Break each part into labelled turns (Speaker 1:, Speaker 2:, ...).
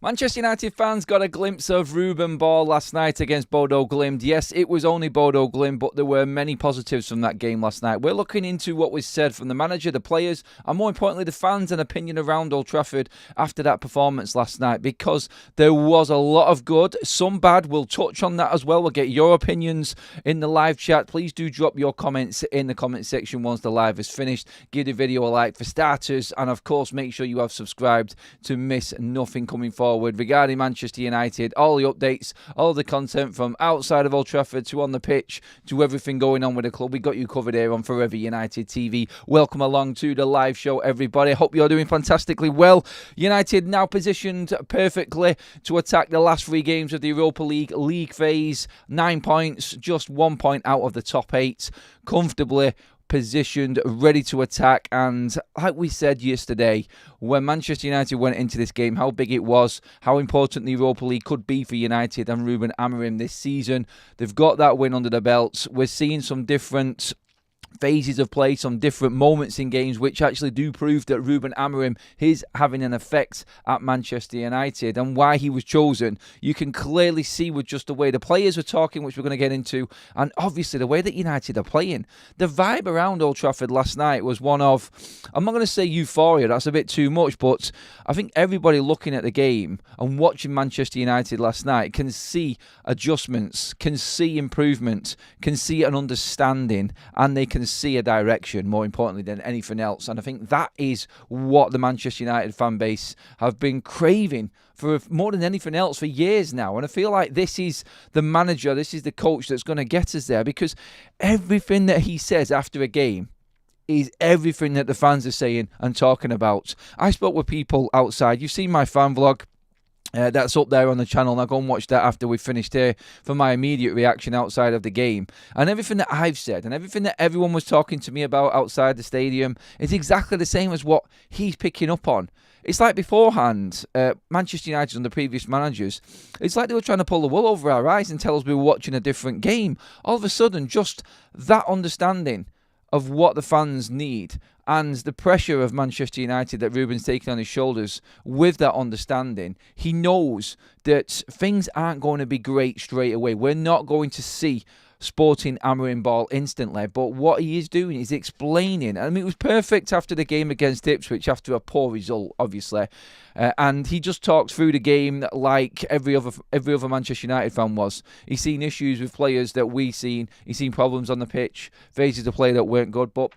Speaker 1: Manchester United fans got a glimpse of Ruben Ball last night against Bodo Glimt. Yes, it was only Bodo Glimt, but there were many positives from that game last night. We're looking into what was said from the manager, the players, and more importantly, the fans and opinion around Old Trafford after that performance last night, because there was a lot of good, some bad. We'll touch on that as well. We'll get your opinions in the live chat. Please do drop your comments in the comment section once the live is finished. Give the video a like for starters, and of course, make sure you have subscribed to miss nothing coming forward regarding Manchester United. All the updates, all the content from outside of Old Trafford to on the pitch to everything going on with the club. We got you covered here on Forever United TV. Welcome along to the live show, everybody. Hope you're doing fantastically well. United now positioned perfectly to attack the last 3 games of the Europa League phase. 9 points, just 1 point out of the top 8. Comfortably positioned, ready to attack. And like we said yesterday, when Manchester United went into this game, how big it was, how important the Europa League could be for United and Ruben Amorim this season. They've got that win under the belts. We're seeing some different phases of play, some different moments in games which actually do prove that Ruben Amorim is having an effect at Manchester United, and why he was chosen. You can clearly see with just the way the players were talking, which we're going to get into, and obviously the way that United are playing. The vibe around Old Trafford last night was one of, I'm not going to say euphoria, that's a bit too much, but I think everybody looking at the game and watching Manchester United last night can see adjustments, can see improvement, can see an understanding, and they can see a direction, more importantly than anything else. And I think that is what the Manchester United fan base have been craving for more than anything else for years now. And I feel like this is the manager, this is the coach that's going to get us there, because everything that he says after a game is everything that the fans are saying and talking about. I spoke with people outside. You've seen my fan vlog. That's up there on the channel. Now go and watch that after we've finished here for my immediate reaction outside of the game. And everything that I've said and everything that everyone was talking to me about outside the stadium is exactly the same as what he's picking up on. It's like beforehand, Manchester United under previous managers, it's like they were trying to pull the wool over our eyes and tell us we were watching a different game. All of a sudden, just that understanding of what the fans need and the pressure of Manchester United that Ruben's taking on his shoulders, with that understanding, he knows that things aren't going to be great straight away. We're not going to see sporting Amorim ball instantly, but what he is doing is explaining. I mean, it was perfect after the game against Ipswich, after a poor result, obviously, and he just talks through the game like every other Manchester United fan was. He's seen issues with players that we've seen. He's seen problems on the pitch, phases of play that weren't good, but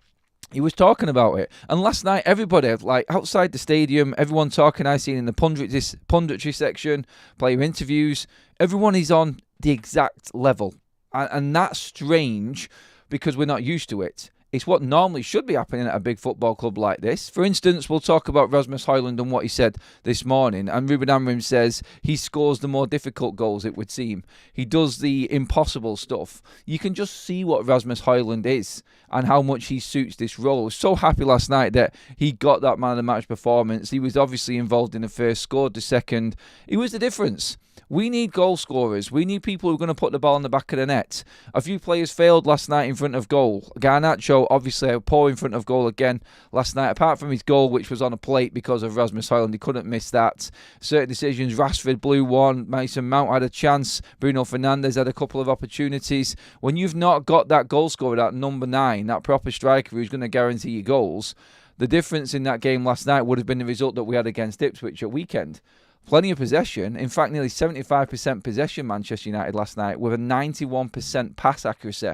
Speaker 1: he was talking about it. And last night, everybody, like outside the stadium, everyone talking, I seen in the punditry section, player interviews, everyone is on the exact level. And that's strange because we're not used to it. It's what normally should be happening at a big football club like this. For instance, we'll talk about Rasmus Hojlund and what he said this morning. And Ruben Amorim says he scores the more difficult goals, it would seem. He does the impossible stuff. You can just see what Rasmus Hojlund is and how much he suits this role. I was so happy last night that he got that man of the match performance. He was obviously involved in the first, scored the second. He was the difference. We need goal scorers. We need people who are going to put the ball in the back of the net. A few players failed last night in front of goal. Garnacho, obviously, poor in front of goal again last night. Apart from his goal, which was on a plate because of Rasmus Hojlund, he couldn't miss that. Certain decisions, Rashford blew one. Mason Mount had a chance. Bruno Fernandes had a couple of opportunities. When you've not got that goal scorer, that number 9, that proper striker who's going to guarantee you goals, the difference in that game last night would have been the result that we had against Ipswich at weekend. Plenty of possession. In fact, nearly 75% possession, Manchester United last night, with a 91% pass accuracy.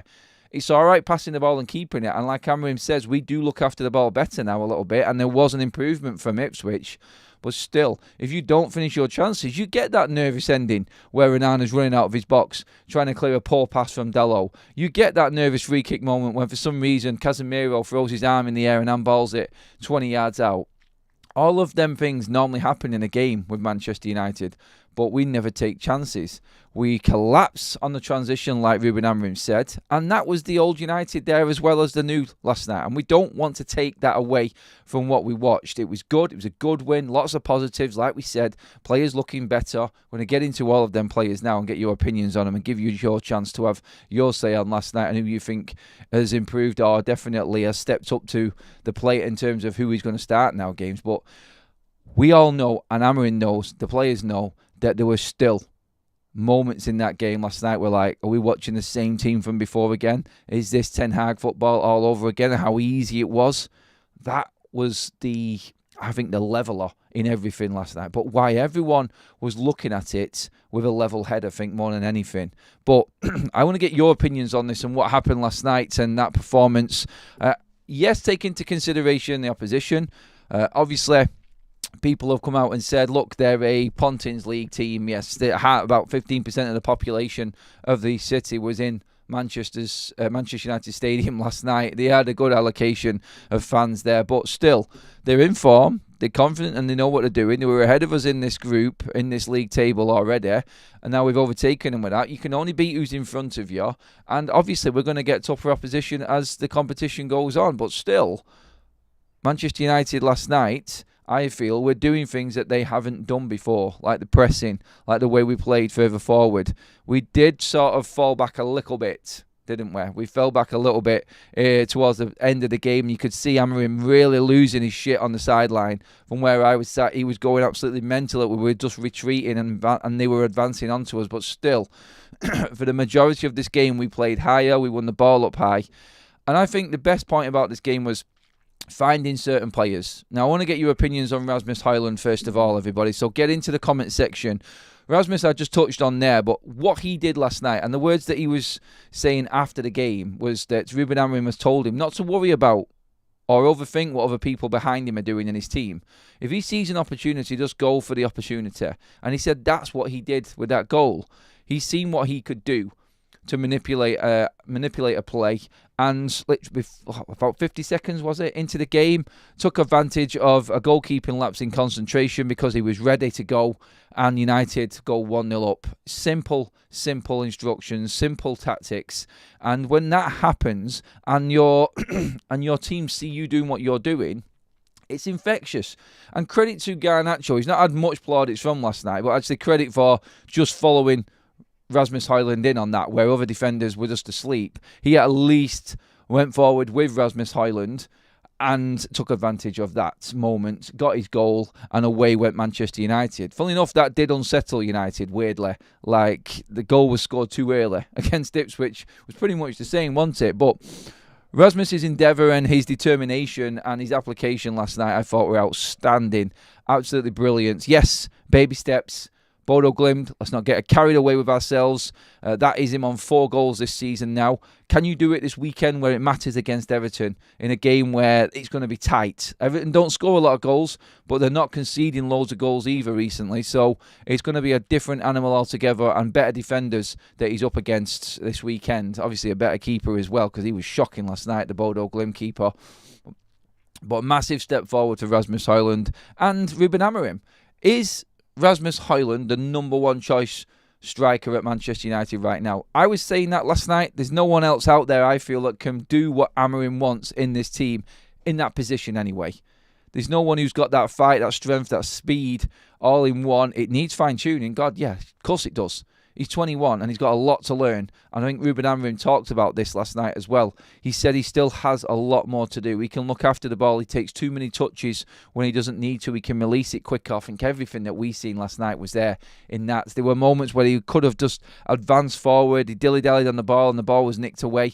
Speaker 1: It's all right passing the ball and keeping it. And like Amorim says, we do look after the ball better now a little bit. And there was an improvement from Ipswich. But still, if you don't finish your chances, you get that nervous ending where Onana's running out of his box, trying to clear a poor pass from Dello. You get that nervous free kick moment when for some reason Casemiro throws his arm in the air and handballs it 20 yards out. All of them things normally happen in a game with Manchester United. but we never take chances. We collapse on the transition, like Ruben Amorim said, and that was the old United there as well as the new last night. And we don't want to take that away from what we watched. It was good. It was a good win. Lots of positives, like we said. Players looking better. We're going to get into all of them players now and get your opinions on them and give you your chance to have your say on last night and who you think has improved or definitely has stepped up to the plate in terms of who he's going to start now games. But we all know, and Amorim knows, the players know, that there were still moments in that game last night where, like, are we watching the same team from before again? Is this Ten Hag football all over again? And how easy it was? That was I think the leveller in everything last night. But why everyone was looking at it with a level head, I think, more than anything. But I want to get your opinions on this and what happened last night and that performance. Yes, take into consideration the opposition. Obviously, people have come out and said, look, they're a Pontins League team. Yes, about 15% of the population of the city was in Manchester United Stadium last night. They had a good allocation of fans there, but still, they're in form, they're confident, and they know what they're doing. They were ahead of us in this group, in this league table already, and now we've overtaken them with that. You can only beat who's in front of you, and obviously we're going to get tougher opposition as the competition goes on, but still, Manchester United last night, I feel, we're doing things that they haven't done before, like the pressing, like the way we played further forward. We did sort of fall back a little bit, didn't we? We fell back a little bit towards the end of the game. You could see Amorim really losing his shit on the sideline. From where I was sat, he was going absolutely mental. We were just retreating and they were advancing onto us. But still, for the majority of this game, we played higher. We won the ball up high. And I think the best point about this game was finding certain players. Now, I want to get your opinions on Rasmus Hojlund first of all, everybody. So get into the comment section. Rasmus, I just touched on there, but what he did last night and the words that he was saying after the game was that Ruben Amorim has told him not to worry about or overthink what other people behind him are doing in his team. If he sees an opportunity, just go for the opportunity. And he said that's what he did with that goal. He's seen what he could do to manipulate a play, and about 50 seconds, was it, into the game, took advantage of a goalkeeping lapse in concentration because he was ready to go, and United go 1-0 up. Simple instructions, simple tactics, and when that happens, and your team see you doing what you're doing, it's infectious. And credit to Garnacho. He's not had much plaudits from last night, but actually credit for just following Rasmus Hojlund in on that, where other defenders were just asleep. He at least went forward with Rasmus Hojlund and took advantage of that moment, got his goal, and away went Manchester United. Funnily enough, that did unsettle United, weirdly. Like, the goal was scored too early against Ipswich. It was pretty much the same, wasn't it? But Rasmus's endeavour and his determination and his application last night, I thought, were outstanding. Absolutely brilliant. Yes, baby steps. Bodo Glimt, let's not get carried away with ourselves. That is him on 4 goals this season now. Can you do it this weekend where it matters against Everton in a game where it's going to be tight? Everton don't score a lot of goals, but they're not conceding loads of goals either recently. So it's going to be a different animal altogether and better defenders that he's up against this weekend. Obviously a better keeper as well because he was shocking last night, the Bodo Glimt keeper. But a massive step forward to Rasmus Hojlund and Ruben Amorim. Is Rasmus Hojlund, the number 1 choice striker at Manchester United right now? I was saying that last night. There's no one else out there, I feel, that can do what Amorim wants in this team, in that position anyway. There's no one who's got that fight, that strength, that speed, all in one. It needs fine-tuning. God, yeah, of course it does. He's 21 and he's got a lot to learn. And I think Ruben Amorim talked about this last night as well. He said he still has a lot more to do. He can look after the ball. He takes too many touches when he doesn't need to. He can release it quick. I think everything that we seen last night was there in that. There were moments where he could have just advanced forward. He dilly-dallied on the ball and the ball was nicked away.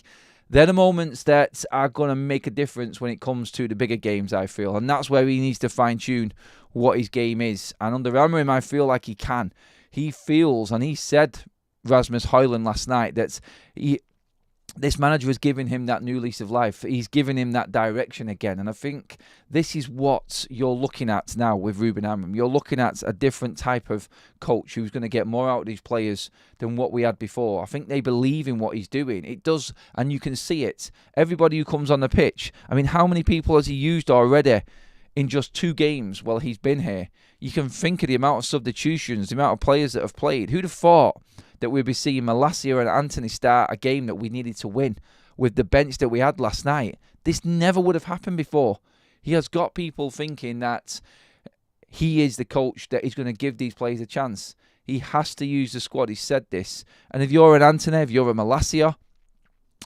Speaker 1: They're the moments that are going to make a difference when it comes to the bigger games, I feel. And that's where he needs to fine-tune what his game is. And under Amorim, I feel like he can. He feels, and he said, Rasmus Hojlund last night, that this manager has given him that new lease of life. He's given him that direction again. And I think this is what you're looking at now with Ruben Amorim. You're looking at a different type of coach who's going to get more out of these players than what we had before. I think they believe in what he's doing. It does, and you can see it. Everybody who comes on the pitch, I mean, how many people has he used already in just 2 games while he's been here. You can think of the amount of substitutions, the amount of players that have played. Who'd have thought that we'd be seeing Malacia and Anthony start a game that we needed to win with the bench that we had last night? This never would have happened before. He has got people thinking that he is the coach that is going to give these players a chance. He has to use the squad. He said this. And if you're an Anthony, if you're a Malacia,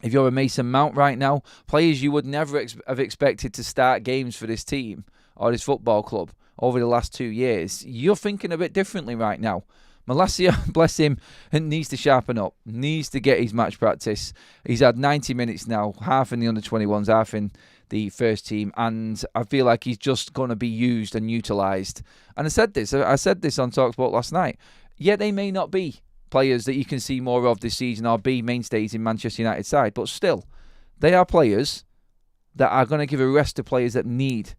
Speaker 1: if you're a Mason Mount right now, players you would never have expected to start games for this team or this football club over the last 2 years, you're thinking a bit differently right now. Malacia, bless him, needs to sharpen up, needs to get his match practice. He's had 90 minutes now, half in the under-21s, half in the first team, and I feel like he's just going to be used and utilised. And I said this on TalkSport last night. Yeah, they may not be players that you can see more of this season or be mainstays in Manchester United side, but still, they are players that are going to give a rest to players that need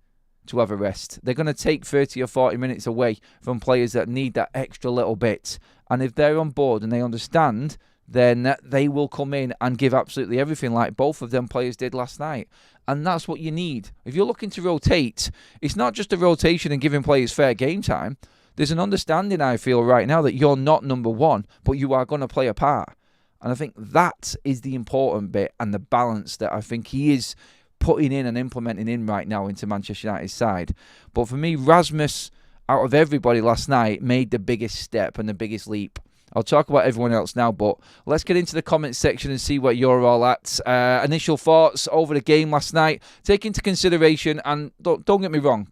Speaker 1: to have a rest. They're going to take 30 or 40 minutes away from players that need that extra little bit. And if they're on board and they understand, then they will come in and give absolutely everything like both of them players did last night. And that's what you need. If you're looking to rotate, it's not just a rotation and giving players fair game time. There's an understanding, I feel, right now that you're not number one, but you are going to play a part. And I think that is the important bit and the balance that I think he is putting in and implementing in right now into Manchester United's side. But for me, Rasmus, out of everybody last night, made the biggest step and the biggest leap. I'll talk about everyone else now, but let's get into the comments section and see where you're all at. Initial thoughts over the game last night. Take into consideration, and don't get me wrong,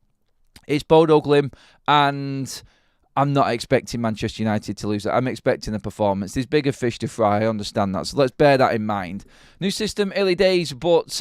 Speaker 1: it's Bodo Glimt, and I'm not expecting Manchester United to lose that. I'm expecting a performance. There's bigger fish to fry, I understand that. So let's bear that in mind. New system, early days, but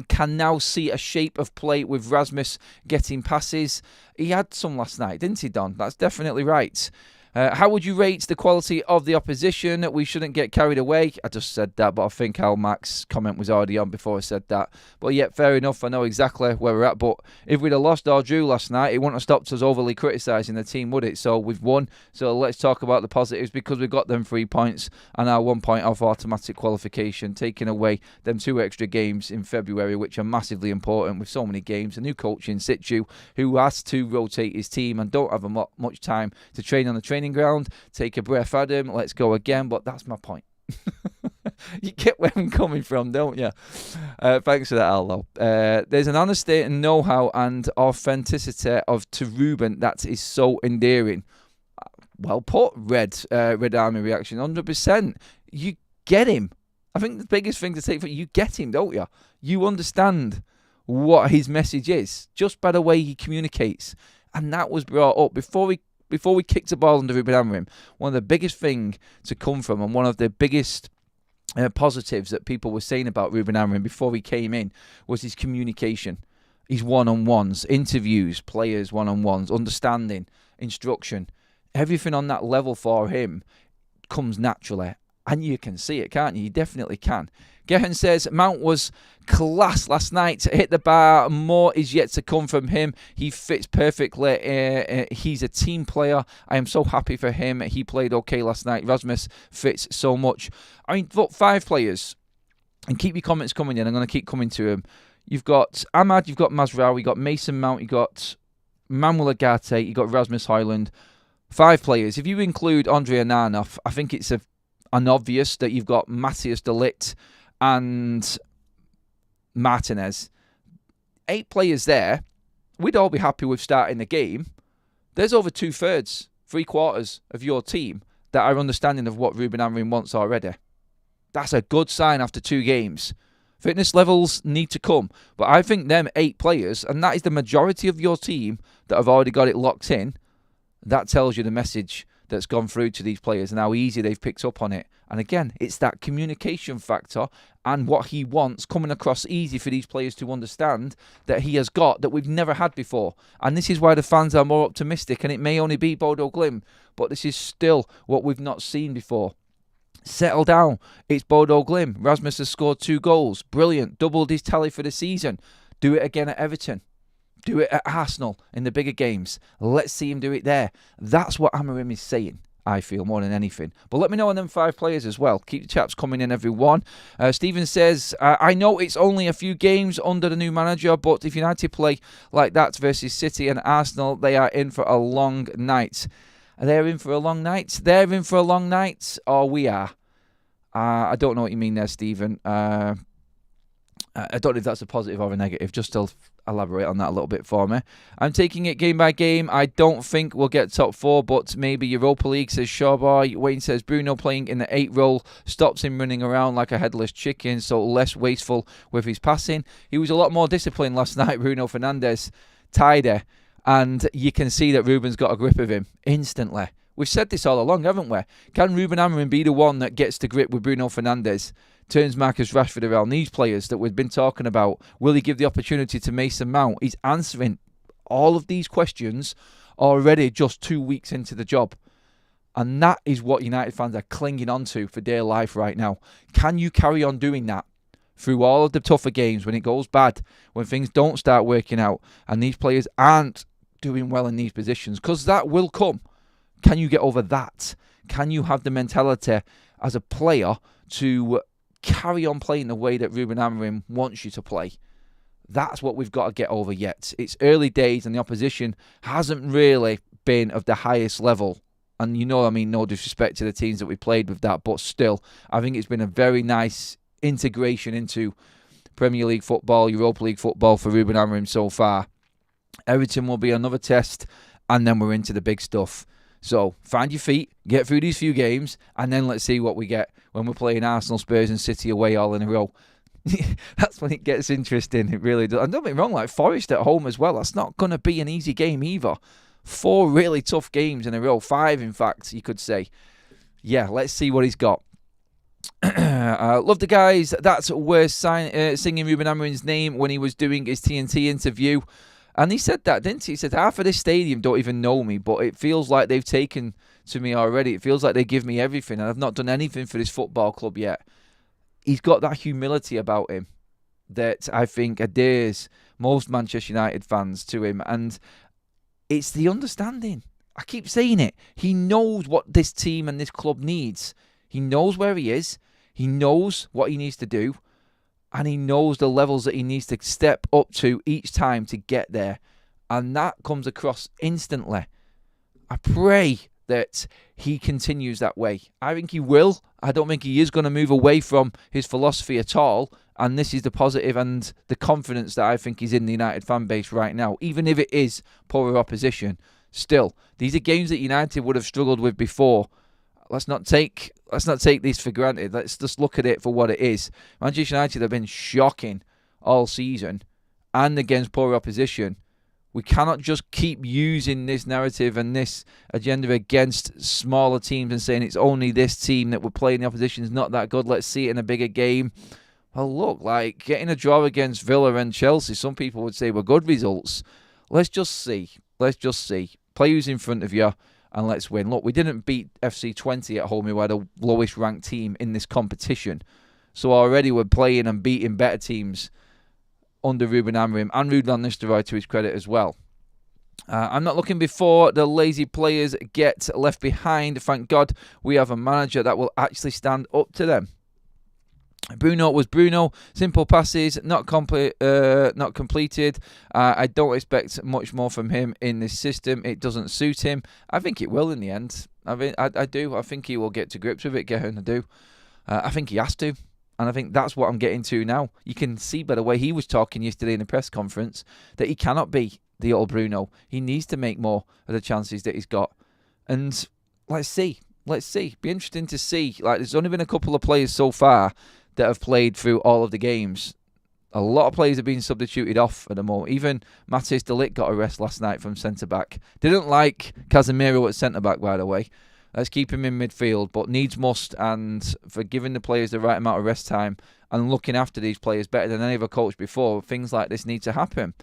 Speaker 1: can now see a shape of play with Rasmus getting passes. He had some last night, didn't he, Don? That's definitely right. How would you rate the quality of the opposition? We shouldn't get carried away. I just said that, but I think Al Mac's comment was already on before I said that. But yeah, fair enough. I know exactly where we're at. But if we'd have lost or drew last night, it wouldn't have stopped us overly criticising the team, would it? So we've won. So let's talk about the positives, because we've got them 3 points and our 1 point off automatic qualification, taking away them 2 extra games in February, which are massively important with so many games. A new coach in situ who has to rotate his team and don't have much time to train on the training ground. Take a breath, Adam. Let's go again. But that's my point. You get where I'm coming from, don't you? Thanks for that, Al, though. There's an honesty and know-how and authenticity to Ruben that is so endearing. Well put, Red Army reaction, 100%. You get him. I think the biggest thing to take for you get him, don't you? You understand what his message is just by the way he communicates. And that was brought up before we kicked the ball under Ruben Amorim. One of the biggest things to come from, and one of the biggest positives that people were saying about Ruben Amorim before he came in, was his communication. His one-on-ones, interviews, players one-on-ones, understanding, instruction. Everything on that level for him comes naturally. And you can see it, can't you? You definitely can. Gehan says, Mount was class last night to hit the bar. More is yet to come from him. He fits perfectly. He's a team player. I am so happy for him. He played okay last night. Rasmus fits so much. I mean, look, 5 players. And keep your comments coming in. I'm going to keep coming to him. You've got Ahmad, you've got Mazraoui, you've got Mason Mount, you've got Manuel Ugarte, you've got Rasmus Hojlund. 5 players. If you include Andre Ananoff, I think it's an obvious that you've got Matthias de Ligt and Martinez. 8 players there. We'd all be happy with starting the game. There's over 2/3, 3/4 of your team that are understanding of what Ruben Amorim wants already. That's a good sign after 2 games. Fitness levels need to come. But I think them 8 players, and that is the majority of your team that have already got it locked in, that tells you the message that's gone through to these players and how easy they've picked up on it. And again, it's that communication factor and what he wants coming across easy for these players to understand that he has got that we've never had before. And this is why the fans are more optimistic, and it may only be Bodo Glimt, but this is still what we've not seen before. Settle down. It's Bodo Glimt. Rasmus has scored 2 goals. Brilliant. Doubled his tally for the season. Do it again at Everton. Do it at Arsenal in the bigger games. Let's see him do it there. That's what Amorim is saying. I feel, more than anything. But let me know on them 5 players as well. Keep the chaps coming in, everyone. Stephen says, I know it's only a few games under the new manager, but if United play like that versus City and Arsenal, they are in for a long night. They're in for a long night? They're in for a long night, or we are? I don't know what you mean there, Stephen. I don't know if that's a positive or a negative. Just to elaborate on that a little bit for me. I'm taking it game by game. I don't think we'll get top 4, but maybe Europa League, says Shawboy. Wayne says Bruno playing in the 8 role stops him running around like a headless chicken, so less wasteful with his passing. He was a lot more disciplined last night, Bruno Fernandes. Tidy. And you can see that Ruben's got a grip of him instantly. We've said this all along, haven't we? Can Ruben Amorim be the one that gets the grip with Bruno Fernandes? Turns Marcus Rashford around. These players that we've been talking about, will he give the opportunity to Mason Mount? He's answering all of these questions already just 2 weeks into the job. And that is what United fans are clinging on to for dear life right now. Can you carry on doing that through all of the tougher games, when it goes bad, when things don't start working out, and these players aren't doing well in these positions? Because that will come. Can you get over that? Can you have the mentality as a player to carry on playing the way that Ruben Amorim wants you to play? That's what we've got to get over yet. It's early days and the opposition hasn't really been of the highest level. And you know, I mean, no disrespect to the teams that we played with that, but still, I think it's been a very nice integration into Premier League football, Europa League football for Ruben Amorim so far. Everton will be another test, and then we're into the big stuff. So find your feet, get through these few games, and then let's see what we get when we're playing Arsenal, Spurs and City away all in a row. That's when it gets interesting. It really does. And don't get me wrong, like Forest at home as well. That's not going to be an easy game either. 4 really tough games in a row. 5, in fact, you could say. Yeah, let's see what he's got. Love the guys that were singing Ruben Amorim's name when he was doing his TNT interview. And he said that, didn't he? He said, half of this stadium don't even know me, but it feels like they've taken to me already. It feels like they give me everything, and I've not done anything for this football club yet. He's got that humility about him that I think endears most Manchester United fans to him. And it's the understanding. I keep saying it. He knows what this team and this club needs. He knows where he is. He knows what he needs to do. And he knows the levels that he needs to step up to each time to get there. And that comes across instantly. I pray that he continues that way. I think he will. I don't think he is going to move away from his philosophy at all. And this is the positive and the confidence that I think is in the United fan base right now. Even if it is poorer opposition, still, these are games that United would have struggled with before. Let's not take this for granted. Let's just look at it for what it is. Manchester United have been shocking all season and against poor opposition. We cannot just keep using this narrative and this agenda against smaller teams and saying it's only this team that we're playing. The opposition is not that good. Let's see it in a bigger game. Well, look, like getting a draw against Villa and Chelsea, some people would say were good results. Let's just see. Play who's in front of you. And let's win. Look, we didn't beat FC 20 at home. We were the lowest ranked team in this competition. So already we're playing and beating better teams under Ruben Amorim. And Ruud van Nistelrooy to his credit as well. I'm not looking before the lazy players get left behind. Thank God we have a manager that will actually stand up to them. Bruno was Bruno. Simple passes, not completed. I don't expect much more from him in this system. It doesn't suit him. I think it will in the end. I do. I think he will get to grips with it, Gehan. I do. I think he has to. And I think that's what I'm getting to now. You can see by the way he was talking yesterday in the press conference that he cannot be the old Bruno. He needs to make more of the chances that he's got. And let's see. Be interesting to see. Like, there's only been a couple of players so far that have played through all of the games. A lot of players have been substituted off at the moment. Even Matthijs de Ligt got a rest last night from centre-back. Didn't like Casemiro at centre-back, by the way. Let's keep him in midfield, but needs must, and for giving the players the right amount of rest time and looking after these players better than any other coach before, things like this need to happen.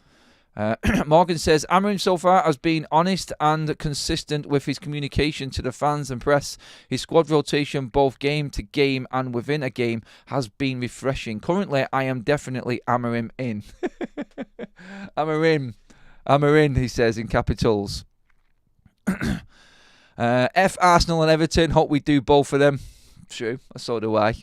Speaker 1: Morgan says, Amorim so far has been honest and consistent with his communication to the fans and press. His squad rotation both game to game and within a game has been refreshing. Currently, I am definitely Amorim in. Amorim, he says in capitals. F Arsenal and Everton. Hope we do both of them. True, so do I.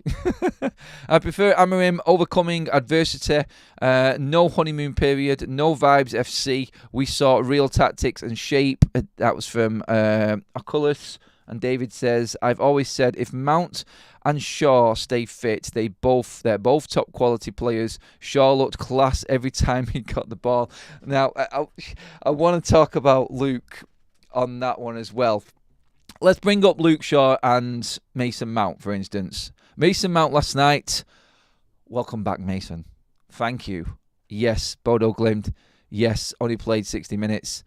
Speaker 1: I prefer Amorim overcoming adversity. No honeymoon period. No vibes FC. We saw real tactics and shape. That was from Oculus. And David says, I've always said if Mount and Shaw stay fit, they're both top quality players. Shaw looked class every time he got the ball. Now, I want to talk about Luke on that one as well. Let's bring up Luke Shaw and Mason Mount, for instance. Mason Mount last night. Welcome back, Mason. Thank you. Yes, Bodo Glimt. Yes, only played 60 minutes.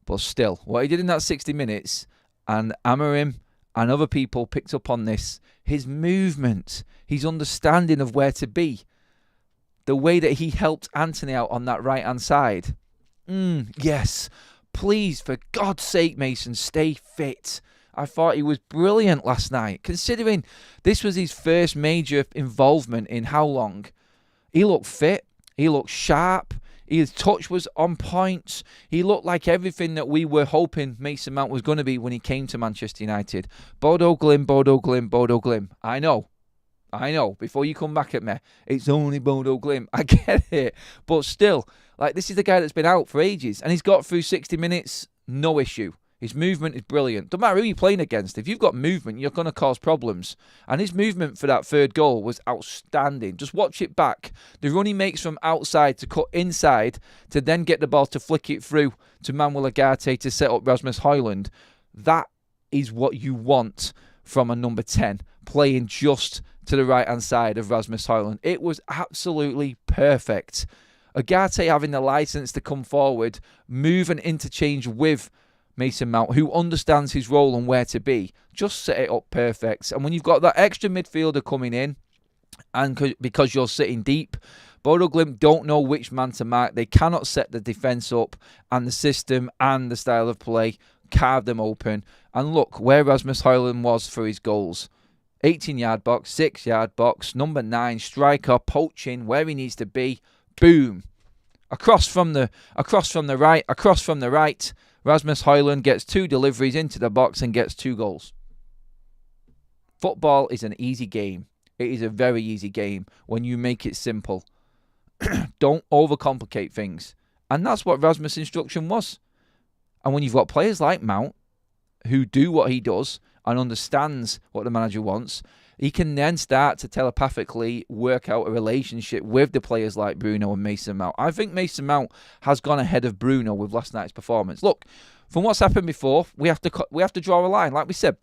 Speaker 1: But still, what he did in that 60 minutes, and Amorim and other people picked up on this, his movement, his understanding of where to be, the way that he helped Anthony out on that right-hand side. Yes. Please, for God's sake, Mason, stay fit. I thought he was brilliant last night, considering this was his first major involvement in how long? He looked fit. He looked sharp. His touch was on point. He looked like everything that we were hoping Mason Mount was going to be when he came to Manchester United. Bodo Glimt, Bodo Glimt, Bodo Glimt. I know. Before you come back at me, it's only Bodo Glimt. I get it. But still, like, this is the guy that's been out for ages, and he's got through 60 minutes, no issue. His movement is brilliant. Don't matter who you're playing against. If you've got movement, you're going to cause problems. And his movement for that third goal was outstanding. Just watch it back. The run he makes from outside to cut inside to then get the ball to flick it through to Manuel Ugarte to set up Rasmus Hojlund. That is what you want from a number 10, playing just to the right-hand side of Rasmus Hojlund. It was absolutely perfect. Ugarte having the license to come forward, move and interchange with Mason Mount, who understands his role and where to be, just set it up perfect. And when you've got that extra midfielder coming in, and because you're sitting deep, Bodo Glimt don't know which man to mark. They cannot set the defence up, and the system and the style of play carve them open. And look where Rasmus Hojlund was for his goals. 18-yard box, 6-yard box, number 9, striker, poaching where he needs to be. Boom. Across from the right, Rasmus Hojlund gets 2 deliveries into the box and gets 2 goals. Football is an easy game. It is a very easy game when you make it simple. Don't overcomplicate things. And that's what Rasmus' instruction was. And when you've got players like Mount, who do what he does and understands what the manager wants, he can then start to telepathically work out a relationship with the players like Bruno and Mason Mount. I think Mason Mount has gone ahead of Bruno with last night's performance. Look, from what's happened before, we have to draw a line. Like we said,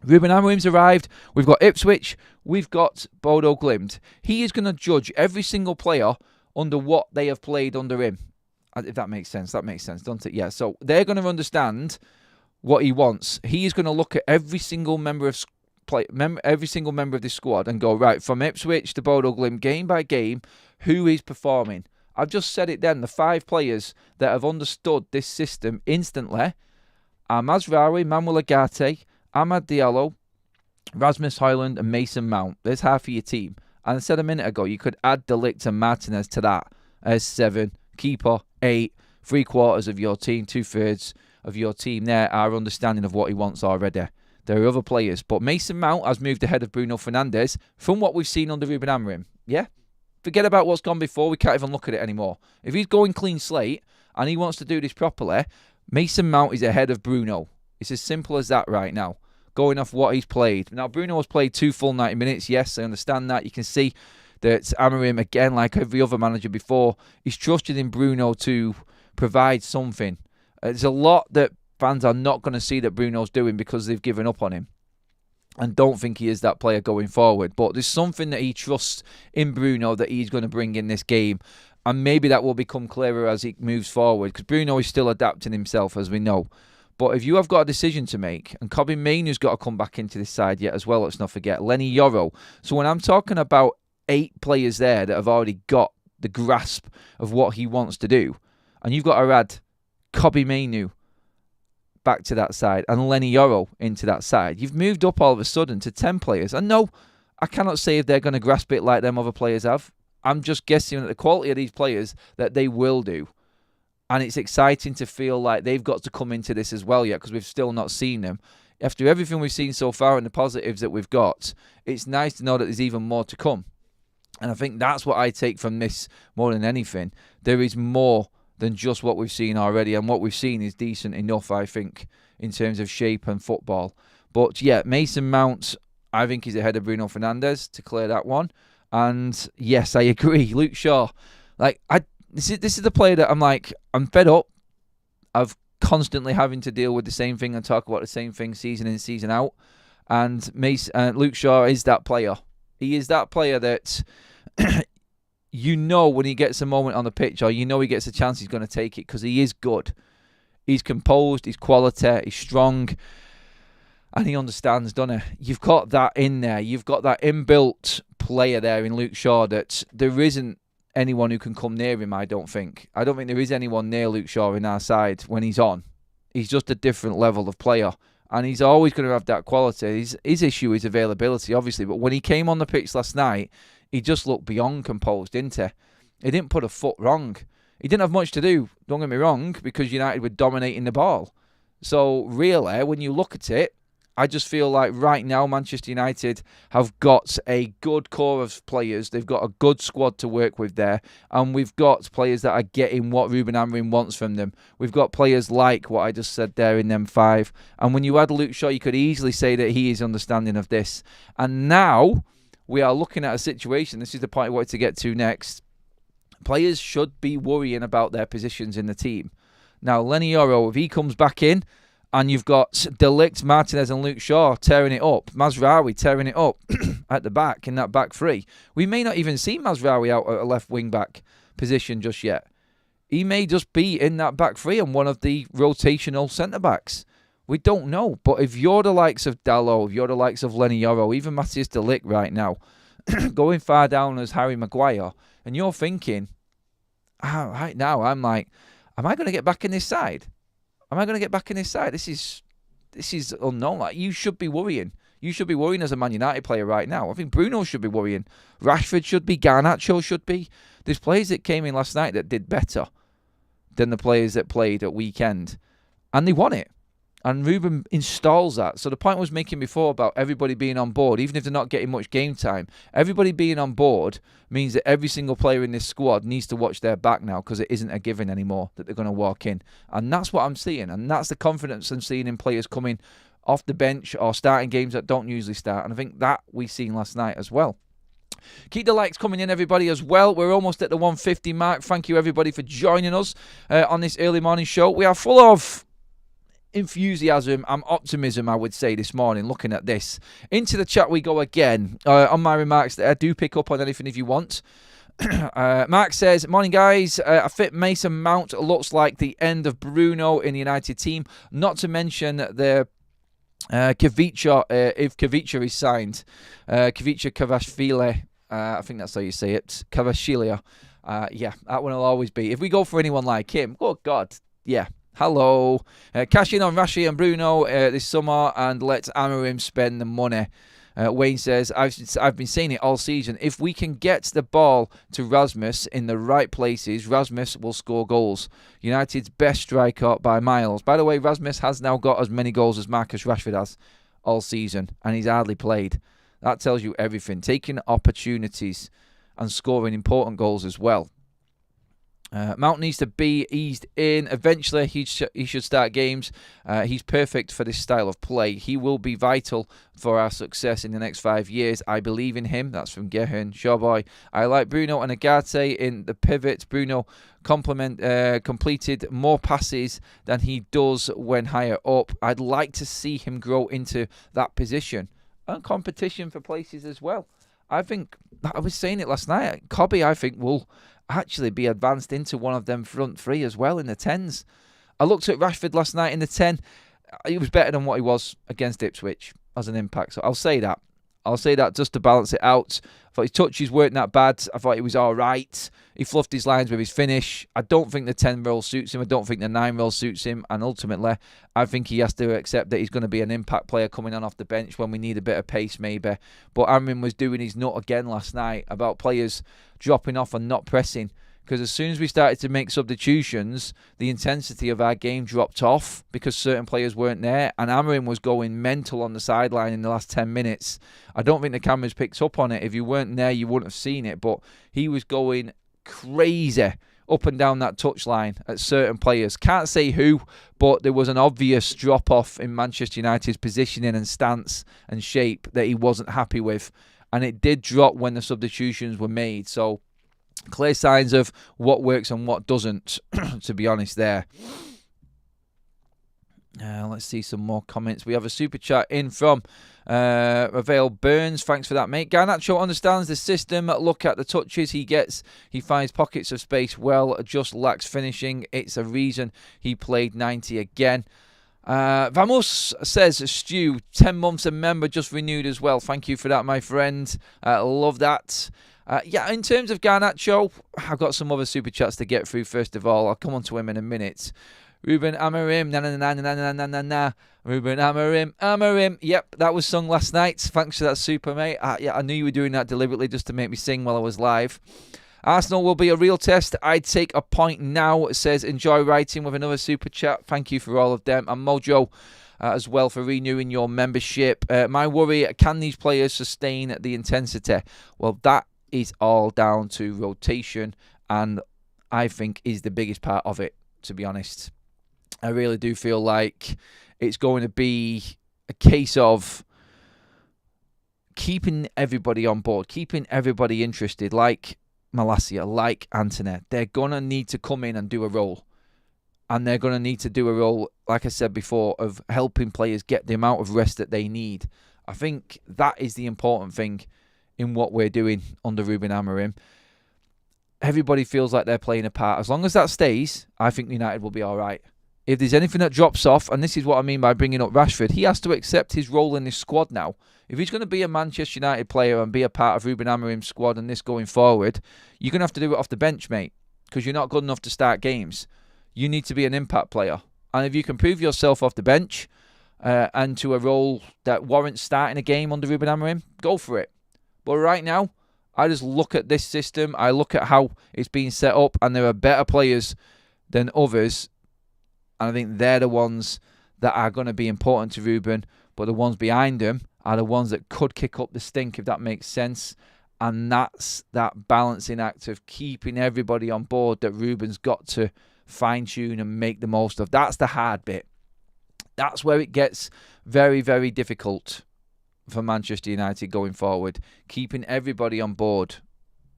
Speaker 1: Ruben Amorim's arrived. We've got Ipswich. We've got Bodo Glimt. He is going to judge every single player under what they have played under him. If that makes sense. That makes sense, doesn't it? Yeah, so they're going to understand what he wants. He is going to look at every single member of this squad and go, right, from Ipswich to Bodo Glimt, game by game, who is performing. I've just said it then, the 5 players that have understood this system instantly are Mazraoui, Manuel Ugarte, Amad Diallo, Rasmus Hojlund and Mason Mount. There's half of your team. And I said a minute ago, you could add De Ligt and Martinez to that as 7, keeper 8, 3/4 of your team, 2/3 of your team there are understanding of what he wants already. There are other players, but Mason Mount has moved ahead of Bruno Fernandes from what we've seen under Ruben Amorim. Yeah? Forget about what's gone before. We can't even look at it anymore. If he's going clean slate and he wants to do this properly, Mason Mount is ahead of Bruno. It's as simple as that right now, going off what he's played. Now, Bruno has played 2 full 90 minutes. Yes, I understand that. You can see that Amorim, again, like every other manager before, he's trusted in Bruno to provide something. There's a lot that fans are not going to see that Bruno's doing because they've given up on him and don't think he is that player going forward. But there's something that he trusts in Bruno that he's going to bring in this game, and maybe that will become clearer as he moves forward, because Bruno is still adapting himself, as we know. But if you have got a decision to make, and Kobbie Mainoo's got to come back into this side yet as well, let's not forget, Lenny Yoro. So when I'm talking about 8 players there that have already got the grasp of what he wants to do, and you've got to add Kobbie Mainoo back to that side and Lenny Yoro into that side, you've moved up all of a sudden to 10 players. And no, I cannot say if they're going to grasp it like them other players have. I'm just guessing at the quality of these players that they will do. And it's exciting to feel like they've got to come into this as well yet, because we've still not seen them. after everything we've seen so far and the positives that we've got, it's nice to know that there's even more to come. And I think that's what I take from this more than anything. There is more than just what we've seen already, and what we've seen is decent enough, I think, in terms of shape and football. But yeah, Mason Mount, I think he's ahead of Bruno Fernandes to clear that one. And yes, I agree. Luke Shaw, this is the player that I'm fed up of constantly having to deal with the same thing and talk about the same thing season in, season out. And Luke Shaw is that player. He is that player that when he gets a moment on the pitch, or he gets a chance, he's going to take it, because he is good. He's composed, he's quality, he's strong, and he understands, doesn't he? You've got that in there. You've got that inbuilt player there in Luke Shaw that there isn't anyone who can come near him, I don't think. I don't think there is anyone near Luke Shaw in our side when he's on. He's just a different level of player. And he's always going to have that quality. His issue is availability, obviously. But when he came on the pitch last night, he just looked beyond composed, didn't he? He didn't put a foot wrong. He didn't have much to do, don't get me wrong, because United were dominating the ball. So really, when you look at it, I just feel like right now Manchester United have got a good core of players. They've got a good squad to work with there. And we've got players that are getting what Ruben Amorim wants from them. We've got players like what I just said there in them 5. And when you add Luke Shaw, you could easily say that he is understanding of this. And now we are looking at a situation. This is the point I wanted to get to next. Players should be worrying about their positions in the team. Now, Lenny Yoro, if he comes back in, and you've got De Ligt, Martinez and Luke Shaw tearing it up. Mazraoui tearing it up at the back in that back 3. We may not even see Mazraoui out at a left wing-back position just yet. He may just be in that back 3 and one of the rotational centre-backs. We don't know. But if you're the likes of Dalot, if you're the likes of Lenny Yoro, even Matthias De Ligt right now, going far down as Harry Maguire, and you're thinking, right now, I'm like, am I going to get back in this side? Am I going to get back in this side? This is unknown. Like, you should be worrying. You should be worrying as a Man United player right now. I think Bruno should be worrying. Rashford should be. Garnacho should be. There's players that came in last night that did better than the players that played at weekend. And they won it. And Ruben installs that. So the point I was making before about everybody being on board, even if they're not getting much game time, everybody being on board means that every single player in this squad needs to watch their back now, because it isn't a given anymore that they're going to walk in. And that's what I'm seeing. And that's the confidence I'm seeing in players coming off the bench or starting games that don't usually start. And I think that we've seen last night as well. Keep the likes coming in, everybody, as well. We're almost at the 150 mark. Thank you, everybody, for joining us on this early morning show. We are full of enthusiasm and optimism, I would say, this morning, looking at this. Into the chat we go again. On my remarks there, do pick up on anything if you want. Mark says, morning guys, a fit Mason Mount looks like the end of Bruno in the United team, not to mention the Kavicha, if Kavicha is signed. Kavicha Kavashvili, I think that's how you say it, Kavashvili. Yeah, that one will always be. If we go for anyone like him, oh God, yeah. Hello. Cash in on Rashi and Bruno this summer and let Amorim spend the money. Wayne says, I've been saying it all season. If we can get the ball to Rasmus in the right places, Rasmus will score goals. United's best striker by miles. By the way, Rasmus has now got as many goals as Marcus Rashford has all season, and he's hardly played. That tells you everything. Taking opportunities and scoring important goals as well. Mount needs to be eased in. Eventually, he should start games. He's perfect for this style of play. He will be vital for our success in the next 5 years. I believe in him. That's from Gehen Shawboy. I like Bruno and Agate in the pivot. Bruno completed more passes than he does when higher up. I'd like to see him grow into that position. And competition for places as well. I think, I was saying it last night, Cobby, I think, will actually be advanced into one of them front 3 as well in the 10s. I looked at Rashford last night in the 10. He was better than what he was against Ipswich as an impact. So I'll say that. I'll say that just to balance it out. I thought his touches weren't that bad. I thought he was all right. He fluffed his lines with his finish. I don't think the 10 role suits him. I don't think the 9 role suits him. And ultimately, I think he has to accept that he's going to be an impact player coming on off the bench when we need a bit of pace maybe. But Amorim was doing his nut again last night about players dropping off and not pressing. Because as soon as we started to make substitutions, the intensity of our game dropped off because certain players weren't there. And Amorim was going mental on the sideline in the last 10 minutes. I don't think the cameras picked up on it. If you weren't there, you wouldn't have seen it. But he was going crazy up and down that touchline at certain players. Can't say who, but there was an obvious drop-off in Manchester United's positioning and stance and shape that he wasn't happy with. And it did drop when the substitutions were made. So clear signs of what works and what doesn't, to be honest there. Let's see some more comments. We have a super chat in from Ravel Burns. Thanks for that, mate. Garnacho understands the system. Look at the touches he gets. He finds pockets of space well, just lacks finishing. It's a reason he played 90 again. Vamos says, Stu, 10 months a member, just renewed as well. Thank you for that, my friend. Love that. In terms of Garnacho, I've got some other super chats to get through first of all. I'll come on to him in a minute. Ruben Amorim, na. Ruben Amorim. Yep, that was sung last night. Thanks for that, super mate. I knew you were doing that deliberately just to make me sing while I was live. Arsenal will be a real test. I'd take a point now, says Enjoy Writing with another super chat. Thank you for all of them. And Mojo as well for renewing your membership. My worry, can these players sustain the intensity? Well, that is all down to rotation, and I think is the biggest part of it, to be honest. I really do feel like it's going to be a case of keeping everybody on board, keeping everybody interested, like Malacia, like Antony. They're going to need to come in and do a role. And they're going to need to do a role, like I said before, of helping players get the amount of rest that they need. I think that is the important thing in what we're doing under Ruben Amorim. Everybody feels like they're playing a part. As long as that stays, I think United will be all right. If there's anything that drops off, and this is what I mean by bringing up Rashford, he has to accept his role in this squad now. If he's going to be a Manchester United player and be a part of Ruben Amorim's squad and this going forward, you're going to have to do it off the bench, mate, because you're not good enough to start games. You need to be an impact player. And if you can prove yourself off the bench and to a role that warrants starting a game under Ruben Amorim, go for it. But right now, I just look at this system, I look at how it's being set up, and there are better players than others. And I think they're the ones that are going to be important to Ruben, but the ones behind him are the ones that could kick up the stink, if that makes sense. And that's that balancing act of keeping everybody on board that Ruben's got to fine-tune and make the most of. That's the hard bit. That's where it gets very, very difficult for Manchester United going forward. Keeping everybody on board.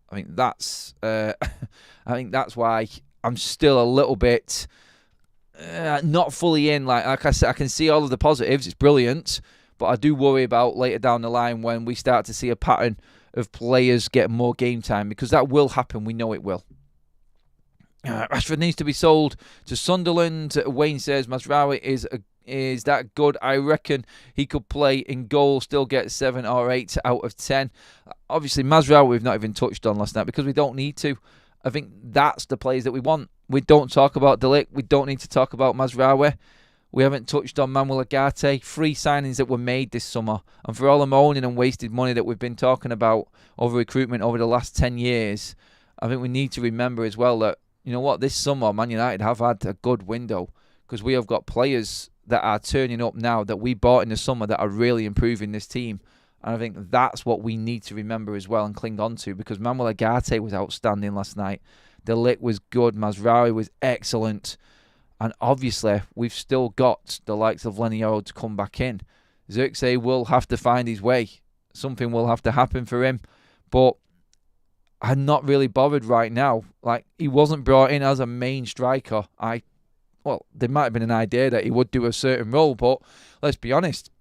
Speaker 1: I think that's why I'm still a little bit not fully in. Like I said, I can see all of the positives. It's brilliant. But I do worry about later down the line when we start to see a pattern of players getting more game time, because that will happen. We know it will. Rashford needs to be sold to Sunderland. Wayne says Mazraoui is that good. I reckon he could play in goal, still get 7 or 8 out of 10. Obviously, Mazraoui we've not even touched on last night because we don't need to. I think that's the players that we want. We don't talk about De Ligt. We don't need to talk about Mazraoui. We haven't touched on Manuel Ugarte. 3 signings that were made this summer. And for all the moaning and wasted money that we've been talking about over recruitment over the last 10 years, I think we need to remember as well that, you know what, this summer Man United have had a good window, because we have got players that are turning up now that we bought in the summer that are really improving this team. And I think that's what we need to remember as well and cling on to, because Manuel Ugarte was outstanding last night. De Ligt was good. Mazraoui was excellent. And obviously, we've still got the likes of Leniero to come back in. Xerxes will have to find his way. Something will have to happen for him. But I'm not really bothered right now. Like, he wasn't brought in as a main striker. There might have been an idea that he would do a certain role, but let's be honest,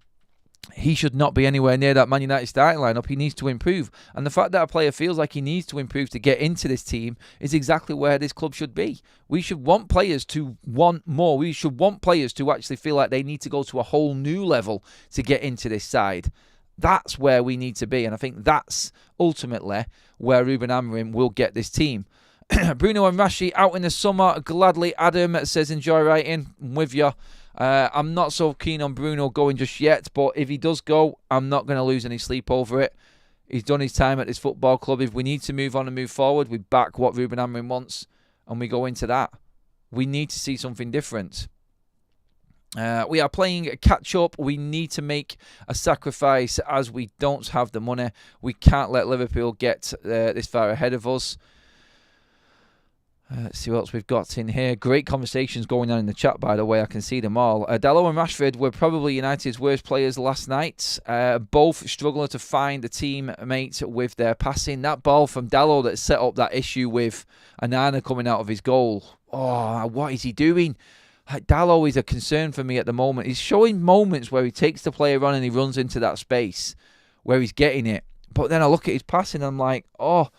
Speaker 1: he should not be anywhere near that Man United starting lineup. He needs to improve. And the fact that a player feels like he needs to improve to get into this team is exactly where this club should be. We should want players to want more. We should want players to actually feel like they need to go to a whole new level to get into this side. That's where we need to be. And I think that's ultimately where Ruben Amorim will get this team. Bruno and Rashi out in the summer. Gladly. Adam says, enjoy writing. I'm with you. I'm not so keen on Bruno going just yet, but if he does go, I'm not going to lose any sleep over it. He's done his time at this football club. If we need to move on and move forward, we back what Ruben Amorim wants and we go into that. We need to see something different. We are playing catch-up. We need to make a sacrifice as we don't have the money. We can't let Liverpool get this far ahead of us. Let's see what else we've got in here. Great conversations going on in the chat, by the way. I can see them all. Dalot and Rashford were probably United's worst players last night. Both struggling to find a teammate with their passing. That ball from Dalot that set up that issue with Anana coming out of his goal. Oh, what is he doing? Dalot is a concern for me at the moment. He's showing moments where he takes the player on and he runs into that space where he's getting it. But then I look at his passing and I'm like, oh,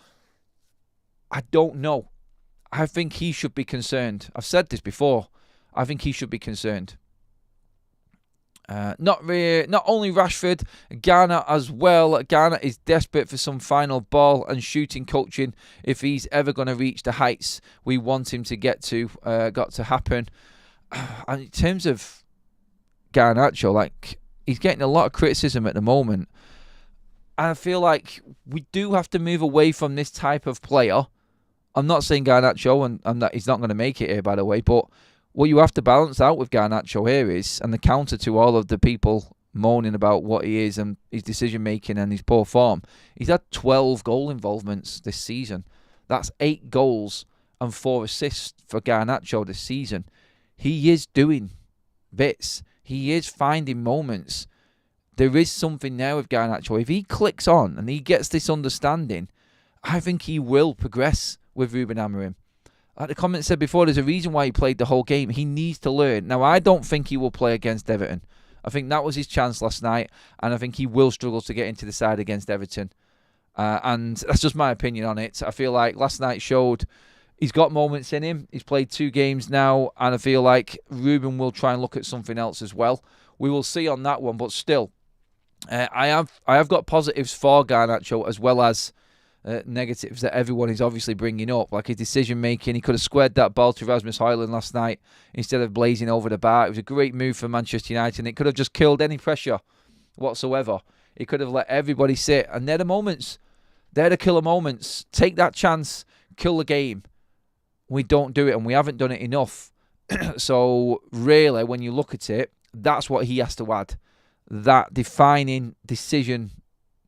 Speaker 1: I don't know. I think he should be concerned. I've said this before. I think he should be concerned. Not only Rashford, Garnacho as well. Garnacho is desperate for some final ball and shooting coaching if he's ever going to reach the heights we want him to get to. Got to happen. And in terms of Garnacho, like, he's getting a lot of criticism at the moment. And I feel like we do have to move away from this type of player. I'm not saying Garnacho, and that he's not going to make it here, by the way, but what you have to balance out with Garnacho here is, and the counter to all of the people moaning about what he is and his decision-making and his poor form, he's had 12 goal involvements this season. That's 8 goals and 4 assists for Garnacho this season. He is doing bits. He is finding moments. There is something there with Garnacho. If he clicks on and he gets this understanding, I think he will progress with Ruben Amorim. Like the comment said before, there's a reason why he played the whole game. He needs to learn. Now, I don't think he will play against Everton. I think that was his chance last night, and I think he will struggle to get into the side against Everton. And that's just my opinion on it. I feel like last night showed he's got moments in him. He's played 2 games now, and I feel like Ruben will try and look at something else as well. We will see on that one, but still, I have got positives for Garnacho as well as negatives that everyone is obviously bringing up, like his decision making. He could have squared that ball to Rasmus Hojlund last night instead of blazing over the bar. It was a great move for Manchester United, and it could have just killed any pressure whatsoever. He could have let everybody sit, and they're the moments. They're the killer moments. Take that chance, kill the game. We don't do it, and we haven't done it enough. So really, when you look at it, that's what he has to add. That defining decision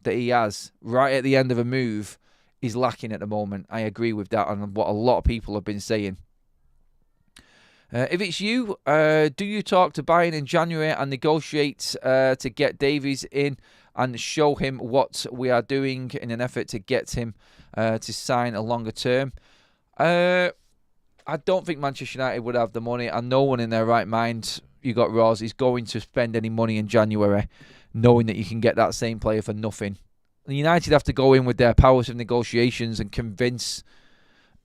Speaker 1: that he has right at the end of a move is lacking at the moment. I agree with that and what a lot of people have been saying. If it's you, do you talk to Bayern in January and negotiate to get Davies in and show him what we are doing in an effort to get him to sign a longer term? I don't think Manchester United would have the money, and no one in their right mind, you got Ross, is going to spend any money in January knowing that you can get that same player for nothing. United have to go in with their powers of negotiations and convince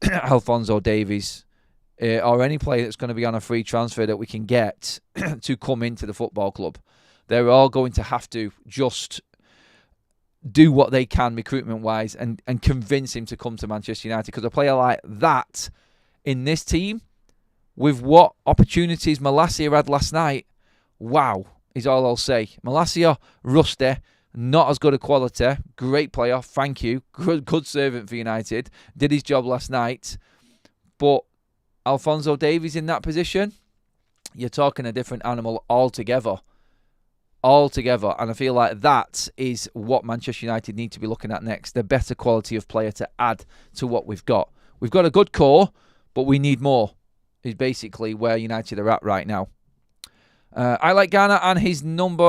Speaker 1: Alphonso Davies or any player that's going to be on a free transfer that we can get to come into the football club. They're all going to have to just do what they can recruitment-wise and convince him to come to Manchester United, because a player like that in this team, with what opportunities Malacia had last night, wow, is all I'll say. Malacia, rusty, not as good a quality, great player, thank you, good servant for United, did his job last night, but Alphonso Davies in that position, you're talking a different animal altogether. And I feel like that is what Manchester United need to be looking at next, the better quality of player to add to what we've got. We've got a good core, but we need more, is basically where United are at right now. I like Garnacho and his number.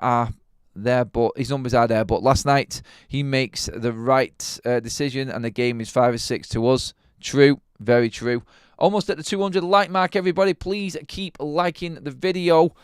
Speaker 1: Are there, but his numbers are there. But last night he makes the right decision, and the game is 5-6 to us. True, very true. Almost at the 200 like mark, everybody. Please keep liking the video.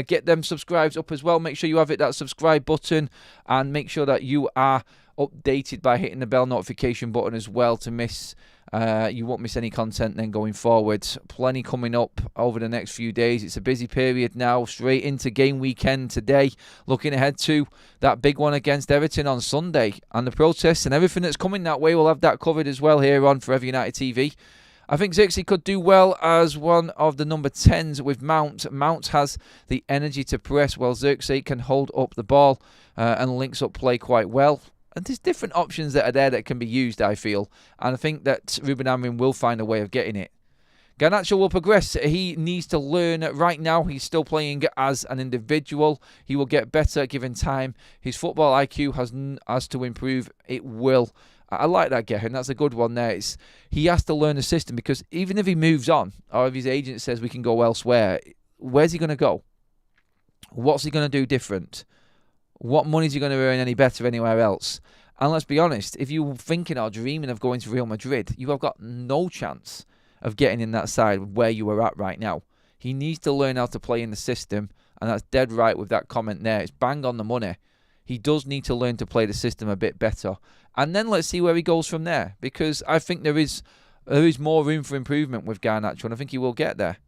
Speaker 1: Get them subscribes up as well. Make sure you have that subscribe button, and make sure that you are updated by hitting the bell notification button as well to miss. You won't miss any content then going forward. Plenty coming up over the next few days. It's a busy period now. Straight into game weekend today. Looking ahead to that big one against Everton on Sunday. And the protests and everything that's coming that way, we'll have that covered as well here on Forever United TV. I think Xerxes could do well as one of the number 10s with Mount. Mount has the energy to press, while Xerxes can hold up the ball and links up play quite well. And there's different options that are there that can be used, I feel. And I think that Ruben Amorim will find a way of getting it. Garnacho will progress. He needs to learn. Right now, he's still playing as an individual. He will get better given time. His football IQ has to improve. It will. I like that, Gehin. That's a good one there. He has to learn the system, because even if he moves on, or if his agent says we can go elsewhere, where's he going to go? What's he going to do different? What money is he going to earn any better anywhere else? And let's be honest, if you're thinking or dreaming of going to Real Madrid, you have got no chance of getting in that side where you are at right now. He needs to learn how to play in the system, and that's dead right with that comment there. It's bang on the money. He does need to learn to play the system a bit better. And then let's see where he goes from there, because I think there is more room for improvement with Garnacho, and I think he will get there.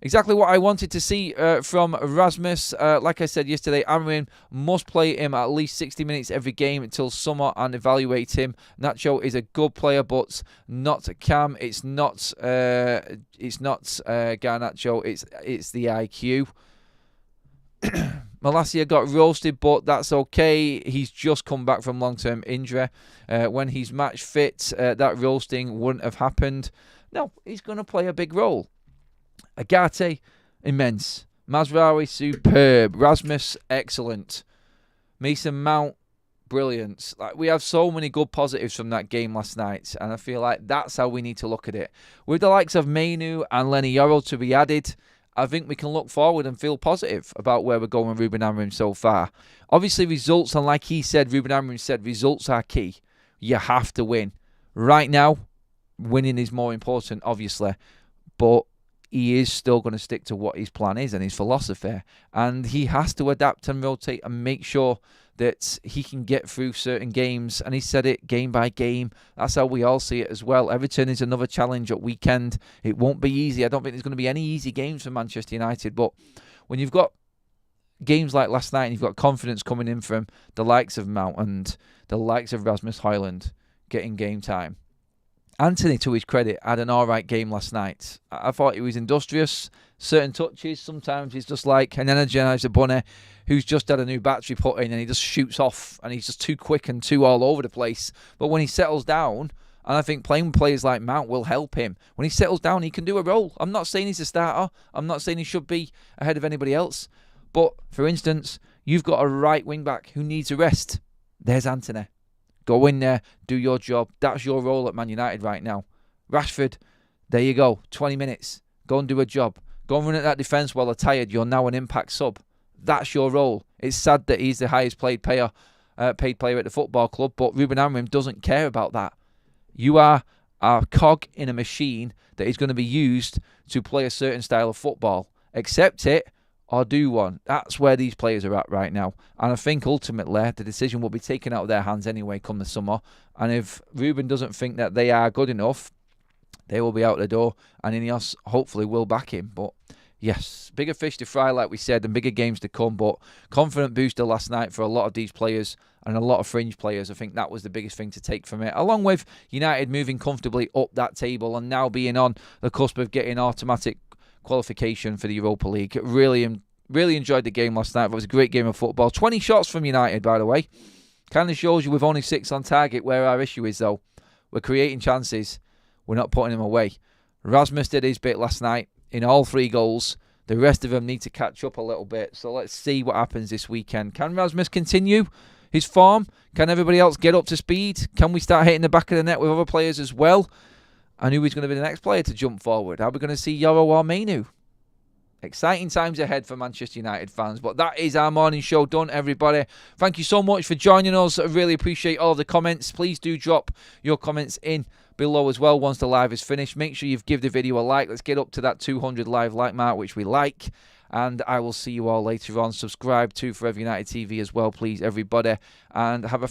Speaker 1: Exactly what I wanted to see from Rasmus. Like I said yesterday, Amorim must play him at least 60 minutes every game until summer and evaluate him. Nacho is a good player, but not Cam. It's not Garnacho. It's the IQ. Malacia got roasted, but that's okay. He's just come back from long-term injury. When he's match fit, that roasting wouldn't have happened. No, he's going to play a big role. Agate, immense. Mazraoui, superb. Rasmus, excellent. Mason Mount, brilliant. Like, we have so many good positives from that game last night, and I feel like that's how we need to look at it. With the likes of Mainu and Lenny Yoro to be added, I think we can look forward and feel positive about where we're going with Ruben Amorim so far. Obviously, results, and like he said, Ruben Amorim said, results are key. You have to win. Right now, winning is more important, obviously, but he is still going to stick to what his plan is and his philosophy. And he has to adapt and rotate and make sure that he can get through certain games. And he said it game by game. That's how we all see it as well. Everton is another challenge at weekend. It won't be easy. I don't think there's going to be any easy games for Manchester United. But when you've got games like last night and you've got confidence coming in from the likes of Mount and the likes of Rasmus Hojlund getting game time, Anthony, to his credit, had an alright game last night. I thought he was industrious. Certain touches, sometimes he's just like an energizer bunny who's just had a new battery put in and he just shoots off and he's just too quick and too all over the place. But when he settles down, and I think playing with players like Mount will help him, when he settles down, he can do a role. I'm not saying he's a starter. I'm not saying he should be ahead of anybody else. But, for instance, you've got a right wing-back who needs a rest. There's Anthony. Go in there, do your job. That's your role at Man United right now. Rashford, there you go. 20 minutes. Go and do a job. Go and run at that defence while they're tired. You're now an impact sub. That's your role. It's sad that he's the highest paid player at the football club, but Ruben Amorim doesn't care about that. You are a cog in a machine that is going to be used to play a certain style of football. Accept it or do one. That's where these players are at right now. And I think ultimately the decision will be taken out of their hands anyway come the summer. And if Ruben doesn't think that they are good enough, they will be out the door. And Ineos hopefully will back him. But yes, bigger fish to fry like we said and bigger games to come. But confident booster last night for a lot of these players and a lot of fringe players. I think that was the biggest thing to take from it. Along with United moving comfortably up that table and now being on the cusp of getting automatic qualification for the Europa League. Really enjoyed the game last night. It was a great game of football. 20 shots from United, by the way. Kind of shows you with only 6 on target where our issue is, though. We're creating chances. We're not putting them away. Rasmus did his bit last night in all 3 goals. The rest of them need to catch up a little bit. So let's see what happens this weekend. Can Rasmus continue his form? Can everybody else get up to speed? Can we start hitting the back of the net with other players as well? And who is going to be the next player to jump forward? Are we going to see Yoro or Mainu? Exciting times ahead for Manchester United fans. But that is our morning show done, everybody. Thank you so much for joining us. I really appreciate all the comments. Please do drop your comments in below as well once the live is finished. Make sure you've given the video a like. Let's get up to that 200 live like mark, which we like. And I will see you all later on. Subscribe to Forever United TV as well, please, everybody. And have a